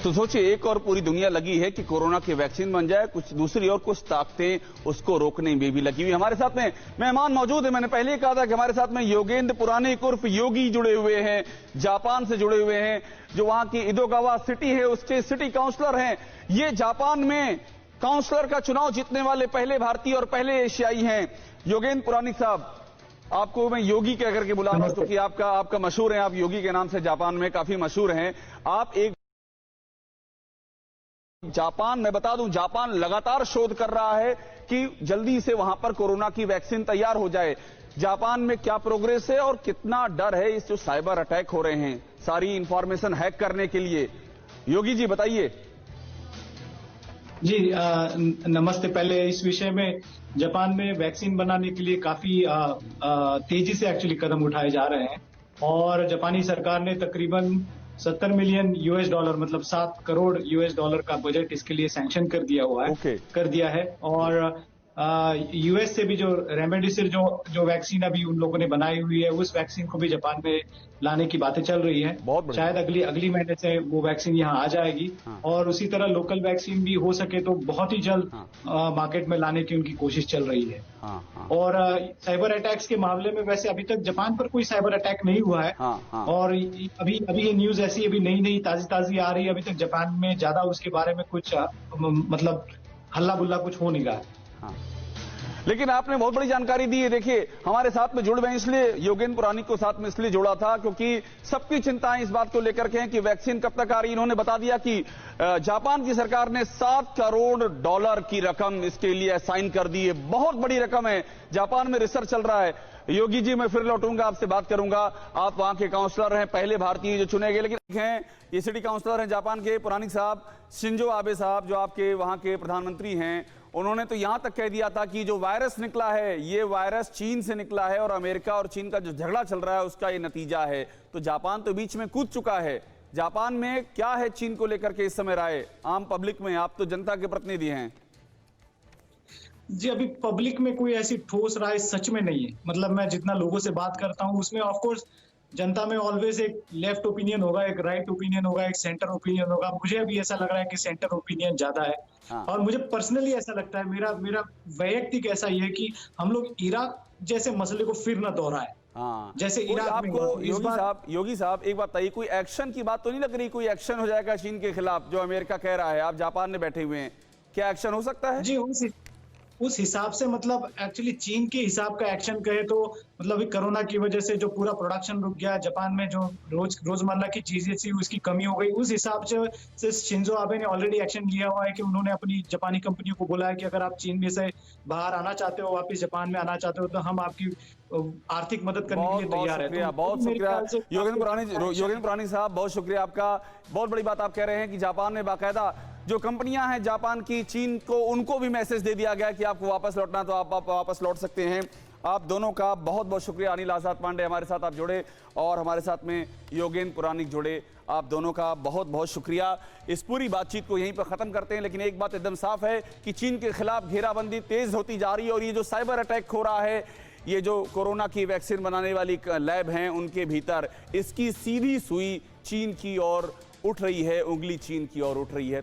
तो सोचिए, एक और पूरी दुनिया लगी है कि कोरोना की वैक्सीन बन जाए, कुछ दूसरी और कुछ ताकतें उसको रोकने में भी लगी हुई। हमारे साथ में मेहमान मौजूद है। मैंने पहले ही कहा था कि हमारे साथ में योगेंद्र पुराणिक उर्फ योगी जुड़े हुए हैं, जापान से जुड़े हुए हैं, जो वहां की इदोगावा सिटी है उसके सिटी काउंसलर हैं। ये जापान में काउंसलर का चुनाव जीतने वाले पहले भारतीय और पहले एशियाई हैं। योगेंद्र पुराणिक साहब, आपको मैं योगी कह करके बुला रहा हूं क्योंकि आपका मशहूर है, आप योगी के नाम से जापान में काफी मशहूर हैं। आप एक जापान, मैं बता दूं, जापान लगातार शोध कर रहा है कि जल्दी से वहां पर कोरोना की वैक्सीन तैयार हो जाए। जापान में क्या प्रोग्रेस है और कितना डर है इस जो साइबर अटैक हो रहे हैं सारी इंफॉर्मेशन हैक करने के लिए? योगी जी बताइए। जी नमस्ते। पहले इस विषय में जापान में वैक्सीन बनाने के लिए काफी तेजी से एक्चुअली कदम उठाए जा रहे हैं और जापानी सरकार ने तकरीबन 70 मिलियन यूएस डॉलर मतलब 7 करोड़ यूएस डॉलर का बजट इसके लिए सैंक्शन कर दिया हुआ है कर दिया है। और यूएस से भी जो रेमडेसिविर जो वैक्सीन अभी उन लोगों ने बनाई हुई है, उस वैक्सीन को भी जापान में लाने की बातें चल रही हैं। शायद अगली महीने से वो वैक्सीन यहाँ आ जाएगी। और उसी तरह लोकल वैक्सीन भी हो सके तो बहुत ही जल्द मार्केट में लाने की उनकी कोशिश चल रही है। और साइबर अटैक्स के मामले में वैसे अभी तक जापान पर कोई साइबर अटैक नहीं हुआ है। और अभी ये न्यूज ऐसी अभी नई ताजी आ रही है। अभी तक जापान में ज्यादा उसके बारे में कुछ मतलब हल्ला बुल्ला कुछ हो नहीं रहा है। लेकिन आपने बहुत बड़ी जानकारी दी है। देखिए, हमारे साथ में जुड़ गए, इसलिए योगेंद्र पुराणिक को साथ में इसलिए जोड़ा था क्योंकि सबकी चिंताएं इस बात को लेकर के हैं कि वैक्सीन कब तक आ रही है। इन्होंने बता दिया कि जापान की सरकार ने 7 करोड़ डॉलर की रकम इसके लिए असाइन कर दी है। बहुत बड़ी रकम है। जापान में रिसर्च चल रहा है। योगी जी, मैं फिर लौटूंगा, आपसे बात करूंगा। आप वहां के काउंसलर हैं, पहले भारतीय जो चुने गए, लेकिन हैं ये सिटी काउंसलर हैं जापान के। पुराणिक साहब, शिंजो आबे साहब जो आपके वहां के प्रधानमंत्री हैं, उन्होंने तो यहां तक कह दिया था कि जो वायरस निकला है ये वायरस चीन से निकला है और अमेरिका और चीन का जो झगड़ा चल रहा है उसका ये नतीजा है। तो जापान तो बीच में कूद चुका है। जापान में क्या है चीन को लेकर के इस समय राय आम पब्लिक में? आप तो जनता के प्रतिनिधि हैं। जी, अभी पब्लिक में कोई ऐसी ठोस राय सच में नहीं है। मतलब मैं जितना लोगों से बात करता हूं उसमें ऑफकोर्स जनता में ऑलवेज एक लेफ्ट ओपिनियन होगा, एक राइट ओपिनियन होगा, एक सेंटर ओपिनियन होगा। मुझे अभी ऐसा लग रहा है कि सेंटर ओपिनियन ज्यादा है। और मुझे पर्सनली ऐसा लगता है, मेरा वैयक्तिक ऐसा ही है कि हम लोग इराक जैसे मसले को फिर न दोहराए। जैसे इराक में योगी साहब एक बात बताइए, कोई एक्शन की बात तो नहीं लग रही? कोई एक्शन हो जाएगा चीन के खिलाफ जो अमेरिका कह रहा है? आप जापान में बैठे हुए हैं, क्या एक्शन हो सकता है? जी, उस हिसाब से मतलब एक्चुअली चीन के हिसाब का एक्शन कहे तो मतलब कोरोना की वजह से जो पूरा प्रोडक्शन रुक गया, जापान में जो रोजमर्रा की चीजें थी उसकी कमी हो गई। उस हिसाब से शिंजो आबे ने ऑलरेडी एक्शन लिया हुआ है कि उन्होंने अपनी जापानी कंपनियों को बोला है कि अगर आप चीन में से बाहर आना चाहते हो, वापस जापान में आना चाहते हो, तो हम आपकी आर्थिक मदद करने के लिए तैयार है। बहुत शुक्रिया योगेंद्र पुराणिक साहब, बहुत शुक्रिया आपका। बहुत बड़ी बात आप कह रहे हैं कि जापान में बाकायदा जो कंपनियां हैं जापान की, चीन को, उनको भी मैसेज दे दिया गया कि आपको वापस लौटना तो आप वापस लौट सकते हैं। आप दोनों का बहुत बहुत शुक्रिया। अनिल आजाद पांडे हमारे साथ आप जुड़े और हमारे साथ में योगेंद्र पुराणिक जुड़े। आप दोनों का बहुत बहुत शुक्रिया। इस पूरी बातचीत को यहीं पर खत्म करते हैं, लेकिन एक बात एकदम साफ है कि चीन के खिलाफ घेराबंदी तेज होती जा रही है और ये जो साइबर अटैक हो रहा है, ये जो कोरोना की वैक्सीन बनाने वाली लैब हैं उनके भीतर, इसकी सीधी सुई चीन की ओर उठ रही है, उंगली चीन की ओर उठ रही है।